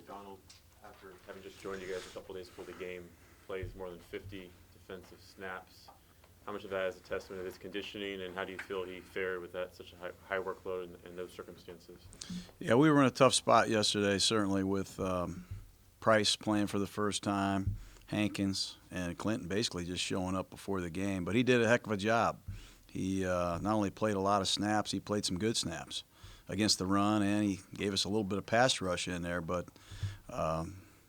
McDonald, after having just joined you guys a couple days before the game, plays more than 50 defensive snaps. How much of that is a testament of his conditioning, and how do you feel he fared with that such a high workload in those circumstances? Yeah, we were in a tough spot yesterday, certainly with Price playing for the first time, Hankins, and Clinton basically just showing up before the game. But he did a heck of a job. He not only played a lot of snaps, he played some good snaps against the run, and he gave us a little bit of pass rush in there. But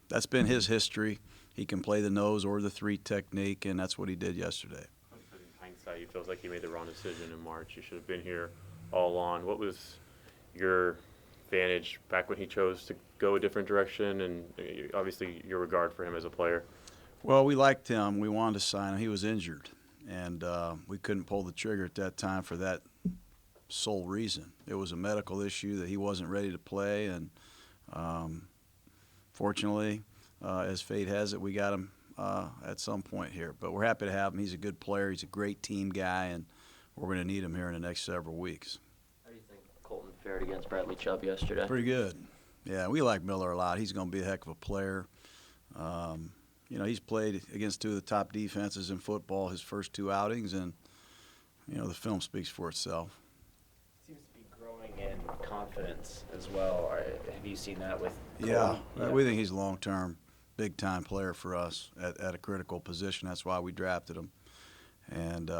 that's been his history. He can play the nose or the three technique, and that's what he did yesterday. In hindsight, he feels like he made the wrong decision in March. He should have been here all along. What was your advantage back when he chose to go a different direction, and obviously your regard for him as a player? Well, we liked him. We wanted to sign him. He was injured, and we couldn't pull the trigger at that time for that sole reason. It was a medical issue that he wasn't ready to play, and fortunately, as fate has it, we got him at some point here. But we're happy to have him. He's a good player. He's a great team guy, and we're going to need him here in the next several weeks. How do you think Colton fared against Bradley Chubb yesterday? Pretty good. Yeah, we like Miller a lot. He's going to be a heck of a player. He's played against two of the top defenses in football his first two outings, and, the film speaks for itself. Seems to be growing in confidence as well. Have you seen that with Yeah, Colton? we think he's a long-term, big-time player for us at a critical position. That's why we drafted him. And,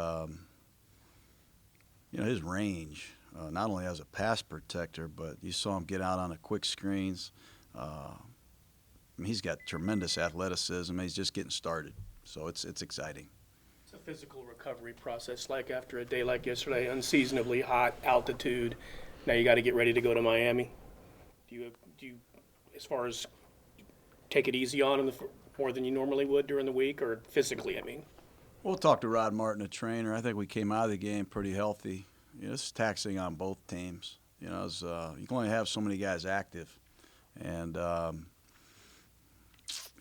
his range, not only as a pass protector, but you saw him get out on the quick screens. He's got tremendous athleticism. He's just getting started, so it's exciting. It's a physical recovery process, like after a day like yesterday, unseasonably hot altitude. Now you got to get ready to go to Miami. Do you, as far as take it easy on him more than you normally would during the week, or physically? I mean, We'll talk to Rod Martin, the trainer. I think we came out of the game pretty healthy. It's taxing on both teams. You can only have so many guys active, and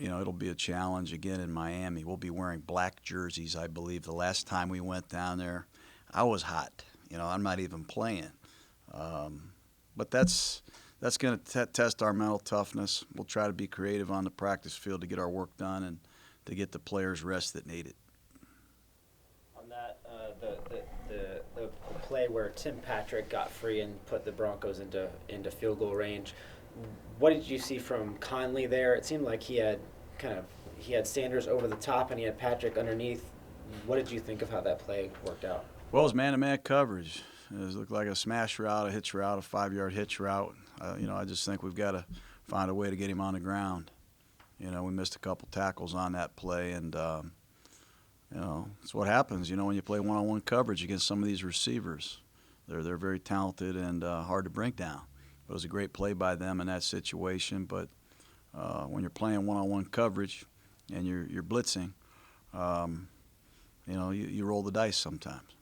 it'll be a challenge again in Miami. We'll be wearing black jerseys, I believe. The last time we went down there, I was hot. I'm not even playing. But that's going to test our mental toughness. We'll try to be creative on the practice field to get our work done and to get the players rest that need it. On that, the play where Tim Patrick got free and put the Broncos into field goal range, what did you see from Conley there? It seemed like he had Sanders over the top and he had Patrick underneath. What did you think of how that play worked out? Well, it was man-to-man coverage. It looked like a smash route, a hitch route, a 5-yard hitch route. I just think we've got to find a way to get him on the ground. We missed a couple tackles on that play, and it's what happens. When you play one-on-one coverage against some of these receivers, they're very talented and hard to bring down. It was a great play by them in that situation, but when you're playing one-on-one coverage and you're blitzing, you roll the dice sometimes.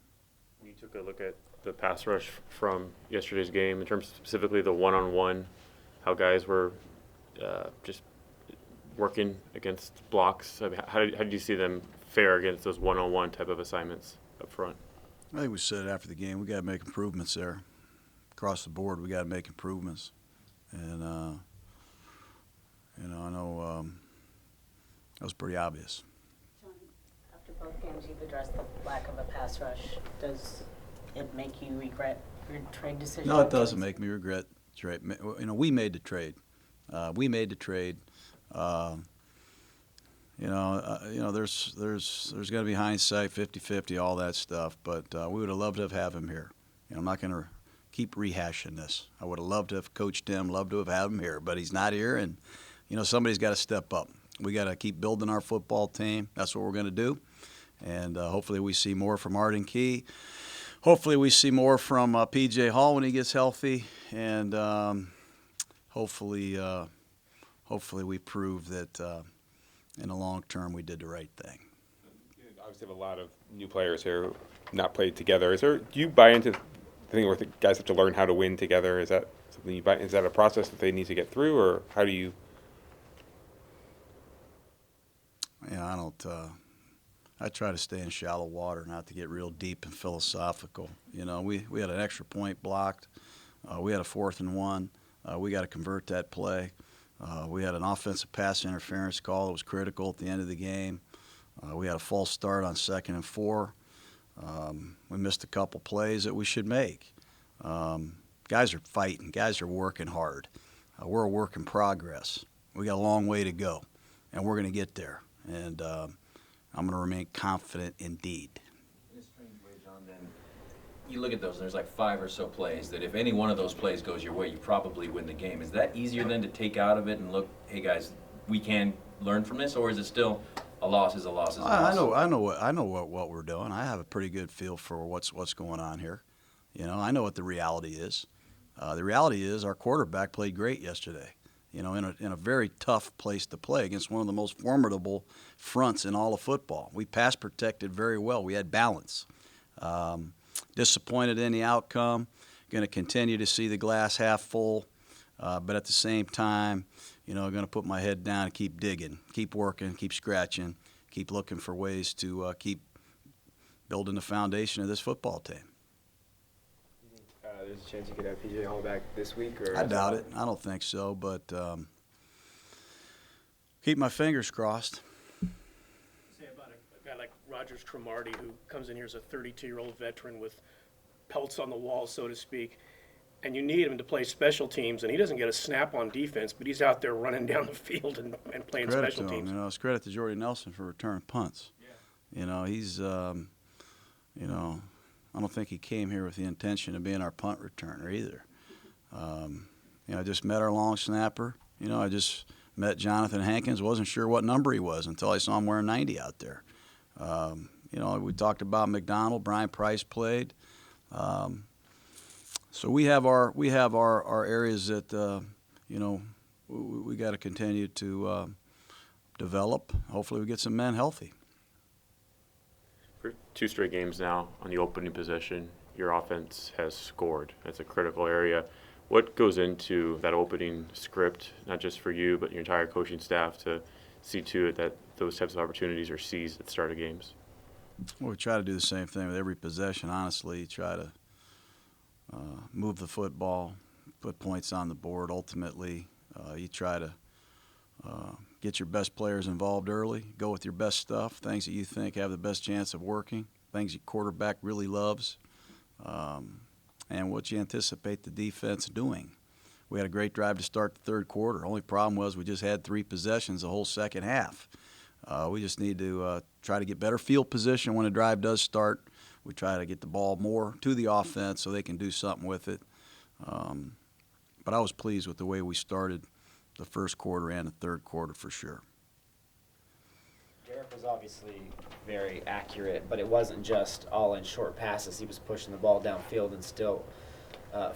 You took a look at the pass rush from yesterday's game in terms of specifically the one-on-one, how guys were just working against blocks. I mean, how did you see them fare against those one-on-one type of assignments up front? I think we said after the game we got to make improvements there. Across the board, we got to make improvements, and I know that was pretty obvious. Jon, after both games, you've addressed the lack of a pass rush. Does it make you regret your trade decision? No, it doesn't make me regret trade. We made the trade. There's going to be hindsight, 50-50, all that stuff. But we would have loved to have him here. I'm not going to keep rehashing this. I would have loved to have coached him, loved to have had him here, but he's not here, and somebody's got to step up. We got to keep building our football team. That's what we're going to do, and hopefully we see more from Arden Key. Hopefully we see more from P.J. Hall when he gets healthy, and hopefully we prove that in the long term we did the right thing. You obviously have a lot of new players here who not played together. Do you buy into the thing where the guys have to learn how to win together? Is that something you buy? Is that a process that they need to get through, or how do you? I don't. I try to stay in shallow water, not to get real deep and philosophical. We had an extra point blocked. We had a 4th and 1. We got to convert that play. We had an offensive pass interference call that was critical at the end of the game. We had a false start on 2nd and 4. We missed a couple plays that we should make. Guys are fighting. Guys are working hard. We're a work in progress. We got a long way to go, and we're going to get there. And I'm going to remain confident indeed. In a strange way, John, then you look at those, and there's like 5 or so plays that if any one of those plays goes your way, you probably win the game. Is that easier then to take out of it and look, hey guys, we can learn from this, or is it still a loss is a loss is a loss? I know what we're doing. I have a pretty good feel for what's going on here. You know, I know what the reality is. The reality is our quarterback played great yesterday. You know, in a very tough place to play against one of the most formidable fronts in all of football. We pass protected very well. We had balance. Disappointed in the outcome. Going to continue to see the glass half full, but at the same time, you know, going to put my head down and keep digging, keep working, keep scratching, keep looking for ways to keep building the foundation of this football team. There's a chance you could have PJ Hall back this week, or I doubt it. I don't think so, but keep my fingers crossed. Say about a guy like Rogers Cromartie, who comes in here as a 32-year-old veteran with pelts on the wall, so to speak, and you need him to play special teams, and he doesn't get a snap on defense, but he's out there running down the field and playing Credit special to him. teams. You know, it's credit to Jordy Nelson for returning punts. Yeah. You know, he's, you know, I don't think he came here with the intention of being our punt returner either. You know, I just met our long snapper. You know, I just met Jonathan Hankins. Wasn't sure what number he was until I saw him wearing 90 out there. You know, we talked about McDonald. Brian Price played. So we have our areas that you know we got to continue to develop. Hopefully, we get some men healthy. For 2 straight games now on the opening possession, your offense has scored. That's a critical area. What goes into that opening script, not just for you, but your entire coaching staff, to see to it that those types of opportunities are seized at the start of games? Well, we try to do the same thing with every possession, honestly. Try to move the football, put points on the board. Ultimately, you try to get your best players involved early, go with your best stuff, things that you think have the best chance of working, things your quarterback really loves, and what you anticipate the defense doing. We had a great drive to start the third quarter. Only problem was we just had 3 possessions the whole second half. We just need to try to get better field position when a drive does start. We try to get the ball more to the offense so they can do something with it. But I was pleased with the way we started the first quarter and the third quarter for sure. Derek was obviously very accurate, but it wasn't just all in short passes. He was pushing the ball downfield and still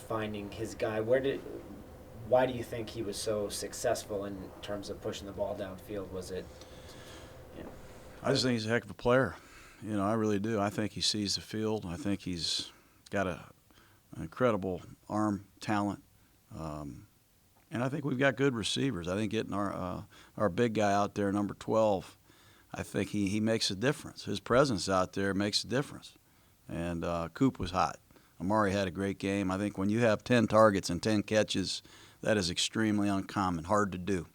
finding his guy. Why do you think he was so successful in terms of pushing the ball downfield? Was it? I just think he's a heck of a player. You know, I really do. I think he sees the field. I think he's got an incredible arm talent. And I think we've got good receivers. I think getting our big guy out there, number 12, I think he makes a difference. His presence out there makes a difference. And Coop was hot. Amari had a great game. I think when you have 10 targets and 10 catches, that is extremely uncommon, hard to do.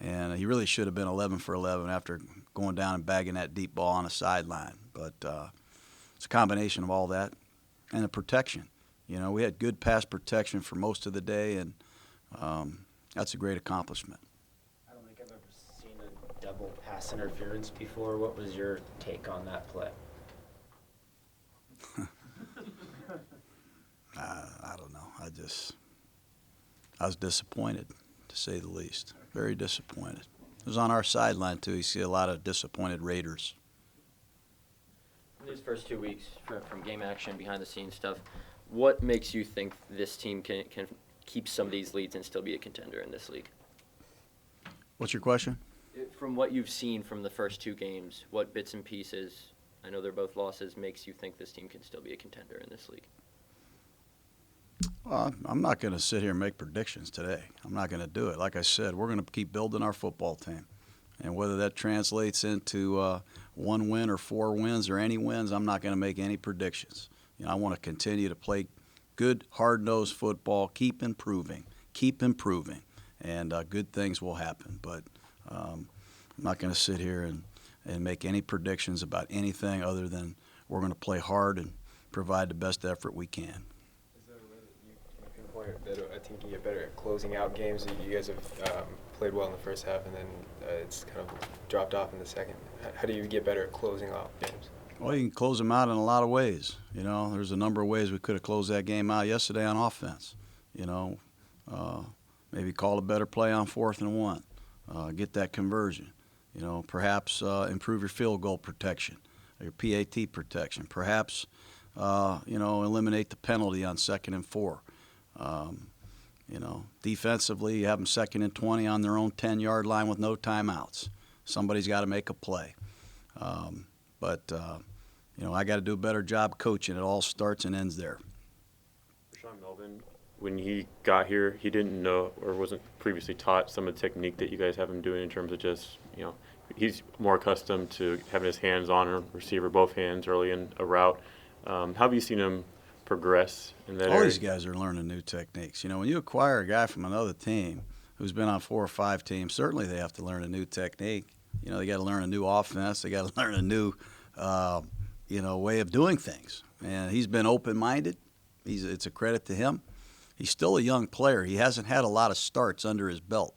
And he really should have been 11 for 11 after going down and bagging that deep ball on a sideline. But it's a combination of all that and the protection. You know, we had good pass protection for most of the day, and that's a great accomplishment. I don't think I've ever seen a double pass interference before. What was your take on that play? I don't know. I was disappointed, to say the least. Very disappointed. It was on our sideline, too. You see a lot of disappointed Raiders. These first 2 weeks from game action, behind the scenes stuff, what makes you think this team can keep some of these leads and still be a contender in this league? What's your question? From what you've seen from the first 2 games, what bits and pieces, I know they're both losses, makes you think this team can still be a contender in this league? Well, I'm not going to sit here and make predictions today. I'm not going to do it. Like I said, we're going to keep building our football team. And whether that translates into 1 win or 4 wins or any wins, I'm not going to make any predictions. You know, I want to continue to play good, hard-nosed football, keep improving, and good things will happen. But I'm not going to sit here and make any predictions about anything other than we're going to play hard and provide the best effort we can. Is there a way that you can pinpoint that a team can get better at closing out games? You guys have played well in the first half, and then it's kind of dropped off in the second. How do you get better at closing out games? Well, you can close them out in a lot of ways. You know, there's a number of ways we could have closed that game out yesterday on offense. You know, maybe call a better play on 4th and 1, get that conversion. You know, perhaps improve your field goal protection, your PAT protection. Perhaps, you know, eliminate the penalty on 2nd and 4. You know, defensively, you have them 2nd and 20 on their own 10-yard line with no timeouts. Somebody's got to make a play. But you know, I got to do a better job coaching. It all starts and ends there. Sean Melvin, when he got here, he didn't know or wasn't previously taught some of the technique that you guys have him doing in terms of just, you know, he's more accustomed to having his hands on a receiver, both hands early in a route. How have you seen him progress in that All area? these guys are learning new techniques. You know, when you acquire a guy from another team who's been on 4 or 5 teams, certainly they have to learn a new technique. You know, they got to learn a new offense. They got to learn a new, you know, way of doing things. And he's been open-minded. It's a credit to him. He's still a young player. He hasn't had a lot of starts under his belt.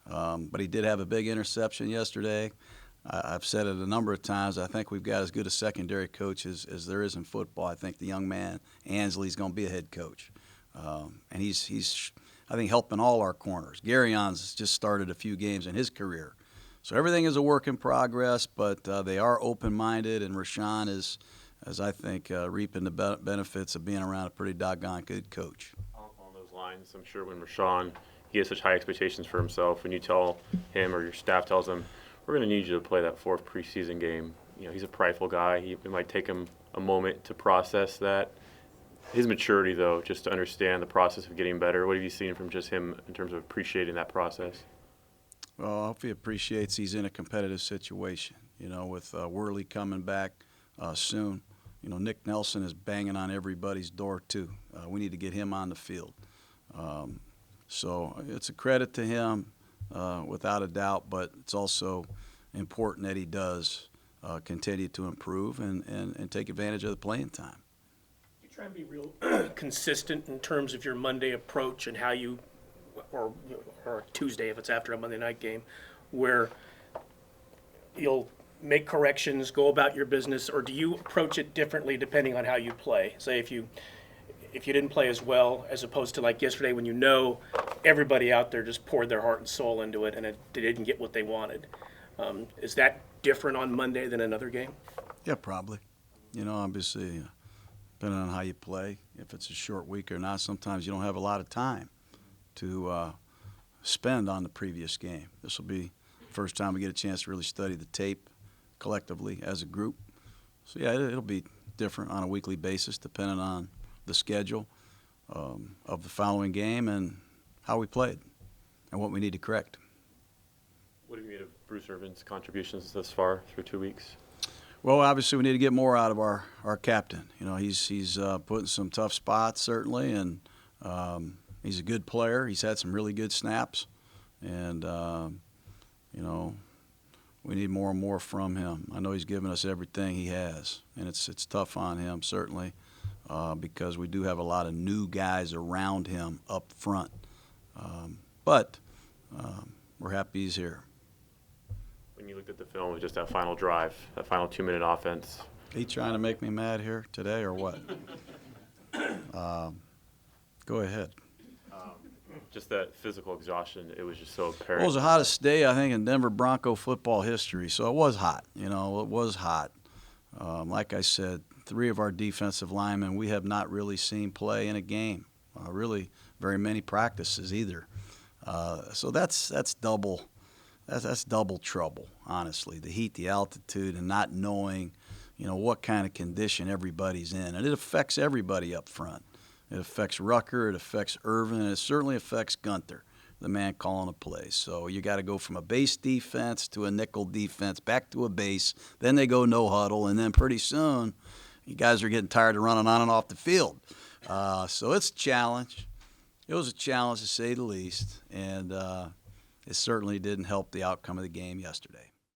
But he did have a big interception yesterday. I've said it a number of times. I think we've got as good a secondary coach as there is in football. I think the young man, Ansley's going to be a head coach. And he's, I think, helping all our corners. Garion's just started a few games in his career. So everything is a work in progress, but they are open-minded, and Rashawn is, as I think, reaping the benefits of being around a pretty doggone good coach. On those lines, I'm sure when Rashawn, he has such high expectations for himself, when you tell him or your staff tells him, we're going to need you to play that 4th preseason game. You know, he's a prideful guy. It might take him a moment to process that. His maturity, though, just to understand the process of getting better, what have you seen from just him in terms of appreciating that process? Well, I hope he appreciates he's in a competitive situation, you know, with Worley coming back soon. You know, Nick Nelson is banging on everybody's door, too. We need to get him on the field. So it's a credit to him, without a doubt, but it's also important that he does continue to improve and take advantage of the playing time. You try and be real consistent in terms of your Monday approach and how you, or Tuesday if it's after a Monday night game, where you'll make corrections, go about your business, or do you approach it differently depending on how you play? Say if you didn't play as well, as opposed to like yesterday when you know everybody out there just poured their heart and soul into it and they didn't get what they wanted. Is that different on Monday than another game? Yeah, probably. You know, obviously, depending on how you play, if it's a short week or not, sometimes you don't have a lot of time to spend on the previous game. This will be the first time we get a chance to really study the tape collectively as a group. So, yeah, it'll be different on a weekly basis depending on the schedule of the following game and how we played and what we need to correct. What have you made of Bruce Irvin's contributions thus far through 2 weeks? Well, obviously, we need to get more out of our captain. You know, he's put in some tough spots, certainly, and he's a good player. He's had some really good snaps, and, you know, we need more and more from him. I know he's given us everything he has, and it's tough on him, certainly, because we do have a lot of new guys around him up front. But we're happy he's here. When you looked at the film, just that final drive, that final 2-minute offense. He trying to make me mad here today or what? Go ahead. Just that physical exhaustion, it was just so Well, apparent. it was the hottest day, I think, in Denver Bronco football history. So it was hot. You know, it was hot. Like I said, 3 of our defensive linemen we have not really seen play in a game, really very many practices either. So that's double trouble, honestly. The heat, the altitude, and not knowing, you know, what kind of condition everybody's in. And it affects everybody up front. It affects Rucker, it affects Irvin, and it certainly affects Gunther, the man calling the plays. So you got to go from a base defense to a nickel defense, back to a base, then they go no huddle, and then pretty soon you guys are getting tired of running on and off the field. So it's a challenge. It was a challenge to say the least, and it certainly didn't help the outcome of the game yesterday.